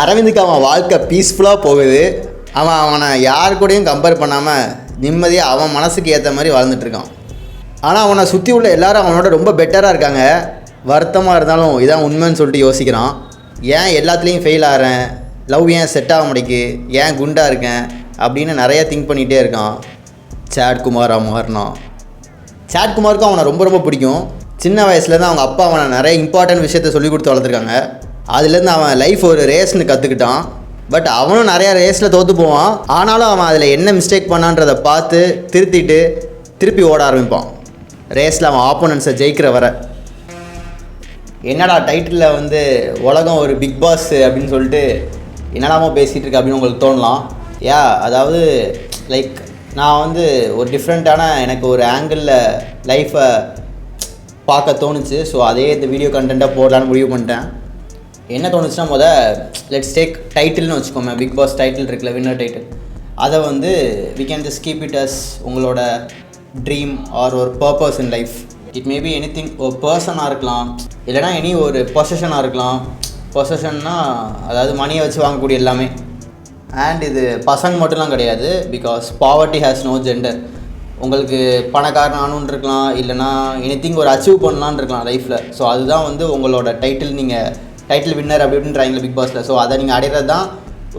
அரவிந்துக்கு அவன் வாழ்க்கை பீஸ்ஃபுல்லாக போகுது. அவனை யார் கூடயும் கம்பேர் பண்ணாமல் நிம்மதியாக அவன் மனசுக்கு ஏற்ற மாதிரி வாழ்ந்துட்டுருக்கான். ஆனால் அவனை சுற்றி உள்ள எல்லோரும் அவனோட ரொம்ப பெட்டராக இருக்காங்க. வருத்தமாக இருந்தாலும் இதான் உண்மைன்னு சொல்லிட்டு யோசிக்கிறான். ஏன் எல்லாத்துலேயும் ஃபெயில் ஆகிறேன், லவ் ஏன் செட் ஆக முடிக்கு, ஏன் குண்டாக இருக்கேன் அப்படின்னு நிறைய திங்க் பண்ணிகிட்டே இருக்கான். சேட்குமார் மாறினான். சேட்குமாருக்கும் அவனை ரொம்ப ரொம்ப பிடிக்கும். சின்ன வயசுலேருந்து அவங்க அப்பா அவனை நிறைய இம்பார்ட்டன்ட் விஷயத்த சொல்லி கொடுத்து வளர்த்துருக்காங்க. அதுலேருந்து அவன் லைஃப் ஒரு ரேஸ்னு கற்றுக்கிட்டான். பட் அவனும் நிறையா ரேஸில் தோற்று போவான். ஆனாலும் அவன் அதில் என்ன மிஸ்டேக் பண்ணான்றதை பார்த்து திருத்திட்டு திருப்பி ஓட ஆரம்பிப்பான். ரேஸில் அவன் ஆப்போனன்ஸை ஜெயிக்கிற வர. என்னடா டைட்டிலில் வந்து உலகம் ஒரு பிக் பாஸ் அப்படின்னு சொல்லிட்டு என்னடாமோ பேசிகிட்டு இருக்கு அப்படின்னு உங்களுக்கு தோணலாம். அதாவது லைக் நான் வந்து ஒரு டிஃப்ரெண்ட்டான எனக்கு ஒரு ஆங்கிளில் லைஃப்பை பார்க்க தோணுச்சு. ஸோ அதே இந்த வீடியோ கண்டென்ட்டாக போடலான்னு முடிவு பண்ணிட்டேன். என்ன தோணுச்சுன்னா லெட்ஸ் டேக் டைட்டில்னு வச்சுக்கோமே. பிக் பாஸ் டைட்டில் இருக்குல்ல, வின்னர் டைட்டில். அதை வந்து we can just keep it as உங்களோட ட்ரீம் ஆர் ஒரு purpose in life. It maybe anything. ஒரு பர்சனாக இருக்கலாம், இல்லைனா எனி ஒரு பொசஷனாக இருக்கலாம். பொசஷன்னா அதாவது மணியை வச்சு வாங்கக்கூடிய எல்லாமே. அண்ட் இது பசங்க மட்டும்லாம் கிடையாது. Because poverty has no gender. உங்களுக்கு பணக்காரன் ஆனுன்னு இருக்கலாம், இல்லைனா எனி திங் ஒரு அச்சீவ் பண்ணலான்னு இருக்கலாம் லைஃப்பில். ஸோ அதுதான் வந்து உங்களோட டைட்டில். நீங்கள் டைட்டில் வின்னர் அப்படி இப்படின்றாங்களே பிக் பாஸில். ஸோ அதை நீங்கள் அடைகிறது தான்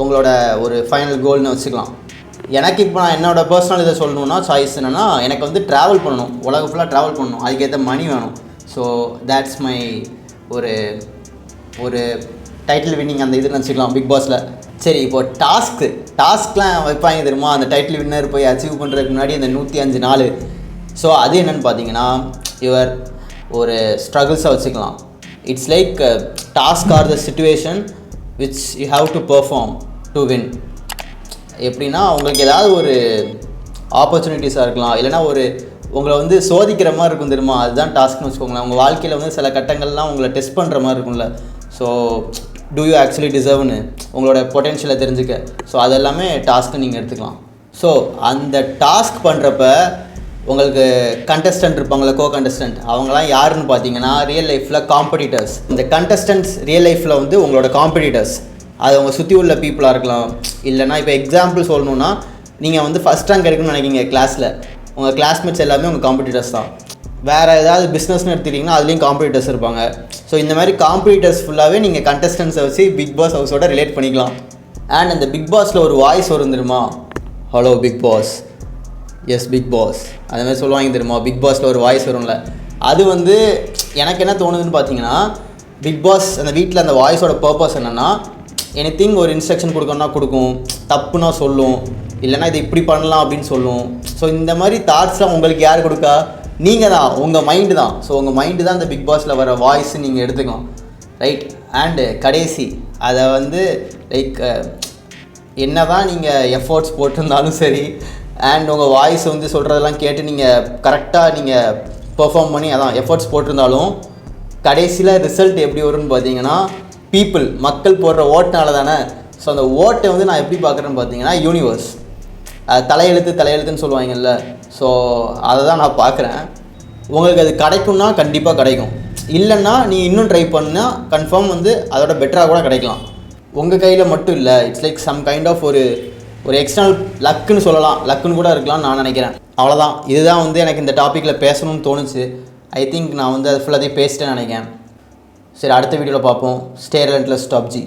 உங்களோட ஒரு ஃபைனல் கோல்னு வச்சுக்கலாம். எனக்கு இப்போ நான் என்னோடய பர்சனல் இதை சொல்லணுன்னா சாய்ஸ் என்னென்னா, எனக்கு வந்து ட்ராவல் பண்ணணும், உலகம் ஃபுல்லாக ட்ராவல் பண்ணணும், அதுக்கேற்ற மணி வேணும். ஸோ தேட்ஸ் மை ஒரு ஒரு டைட்டில் வின்னிங் அந்த இதுன்னு வச்சுக்கலாம் பிக் பாஸில். சரி, இப்போது டாஸ்க்லாம் வைப்பாங்க தெரியுமா, அந்த டைட்டில் வின்னர் போய் அச்சீவ் பண்ணுறதுக்கு முன்னாடி அந்த 105 நாள். ஸோ அது என்னென்னு பார்த்தீங்கன்னா, யுவர் ஒரு ஸ்ட்ரகிள்ஸை வச்சுக்கலாம். It's like task R the situation which you have to perform to win. எப்படின்னா, உங்களுக்கு ஏதாவது ஒரு ஆப்பர்ச்சுனிட்டிஸாக இருக்கலாம், இல்லைனா ஒரு உங்களை வந்து சோதிக்கிற மாதிரி இருக்கும் தெரியுமா, அதுதான் டாஸ்க்னு வச்சுக்கோங்களேன். உங்கள் வாழ்க்கையில் வந்து சில கட்டங்கள்லாம் உங்களை டெஸ்ட் பண்ணுற மாதிரி இருக்கும்ல. ஸோ டூ யூ ஆக்சுவலி டிசர்வ்னு உங்களோட பொட்டென்ஷியலை தெரிஞ்சுக்க. ஸோ அதெல்லாமே டாஸ்க்கு நீங்கள் எடுத்துக்கலாம். ஸோ அந்த டாஸ்க் பண்ணுறப்ப உங்களுக்கு கண்டஸ்டன்ட் இருப்பாங்களே, கோ கண்டஸ்டன்ட், அவங்களாம் யாருன்னு பார்த்தீங்கன்னா ரியல் லைஃப்பில் காம்படிட்டர்ஸ். இந்த கண்டஸ்டன்ட்ஸ் ரியல் லைஃப்பில் வந்து உங்களோட காம்படிட்டர்ஸ். அது அவங்க சுற்றி உள்ள பீப்புளாக இருக்கலாம். இல்லைனா இப்போ எக்ஸாம்பிள் சொல்லணுன்னா, நீங்கள் வந்து ஃபஸ்ட் ரேங்க் எடுக்கணும்னு நினைக்கிங்க கிளாஸில், உங்கள் கிளாஸ்மேட்ஸ் எல்லாமே உங்கள் காம்படிட்டர்ஸ் தான். வேறு ஏதாவது பிஸ்னஸ்னு எடுத்துக்கிட்டிங்கன்னா அதுலேயும் காம்படிட்டர்ஸ் இருப்பாங்க. ஸோ இந்த மாதிரி காம்படிட்டர்ஸ் ஃபுல்லாகவே நீங்கள் கண்டஸ்டன்ஸை வச்சு பிக் பாஸ் ஹவுஸோட ரிலேட் பண்ணிக்கலாம். அண்ட் அந்த பிக் பாஸில் ஒரு வாய்ஸ் வரும் தெரியுமா, hello big boss, yes big boss, அது மாதிரி சொல்லுவாங்க தெரியுமா. பிக் பாஸில் ஒரு வாய்ஸ் வரும்ல, அது வந்து எனக்கு என்ன தோணுதுன்னு பார்த்தீங்கன்னா, பிக் பாஸ் அந்த வீட்டில் அந்த வாய்ஸோட பர்பஸ் என்னென்னா, எனிதிங் ஒரு இன்ஸ்ட்ரக்ஷன் கொடுக்கணும்னா கொடுக்கும், தப்புனா சொல்லும், இல்லைனா இது இப்படி பண்ணலாம் அப்படின்னு சொல்லும். ஸோ இந்த மாதிரி தாட்ஸ்லாம் உங்களுக்கு யார் கொடுக்கா? நீங்கள் தான், உங்கள் மைண்டு தான். ஸோ உங்கள் மைண்டு தான் இந்த பிக் பாஸில் வர வாய்ஸ் நீங்கள் எடுத்துக்கலாம், ரைட். அண்டு கடைசி அதை வந்து லைக் என்ன தான் நீங்கள் எஃபோர்ட்ஸ் போட்டிருந்தாலும் சரி, அண்ட் உங்கள் வாய்ஸ் வந்து சொல்கிறதெல்லாம் கேட்டு நீங்கள் கரெக்டாக நீங்கள் பெர்ஃபார்ம் பண்ணி அதான் எஃபோர்ட்ஸ் போட்டிருந்தாலும் கடைசியில் ரிசல்ட் எப்படி வரும்னு பார்த்தீங்கன்னா, மக்கள் போடுற ஓட்டினால தானே. ஸோ அந்த ஓட்டை வந்து நான் எப்படி பார்க்குறேன்னு பார்த்தீங்கன்னா, யூனிவர்ஸ் தலையெழுத்துன்னு சொல்லுவாங்கல்ல. ஸோ அதை தான் நான் பார்க்குறேன். உங்களுக்கு அது கிடைக்கும்னா கண்டிப்பாக கிடைக்கும், இல்லைன்னா நீ இன்னும் ட்ரை பண்ணால் கன்ஃபார்ம் வந்து அதோட பெட்டராக கூட கிடைக்கலாம். உங்கள் கையில் மட்டும் இல்லை. It's like some kind of ஒரு எக்ஸ்டர்னல் லக்குன்னு சொல்லலாம், லக்குன்னு கூட இருக்கலாம்னு நான் நினைக்கிறேன். அவ்வளோதான். இதுதான் வந்து எனக்கு இந்த டாப்பிக்கில் பேசணும்னு தோணுச்சு. ஐ திங்க் நான் வந்து அது ஃபுல்லாத்தையும் பேசிட்டேன்னு நினைக்கிறேன். சரி, அடுத்த வீடியோவில் பார்ப்போம். Stay relentless top G.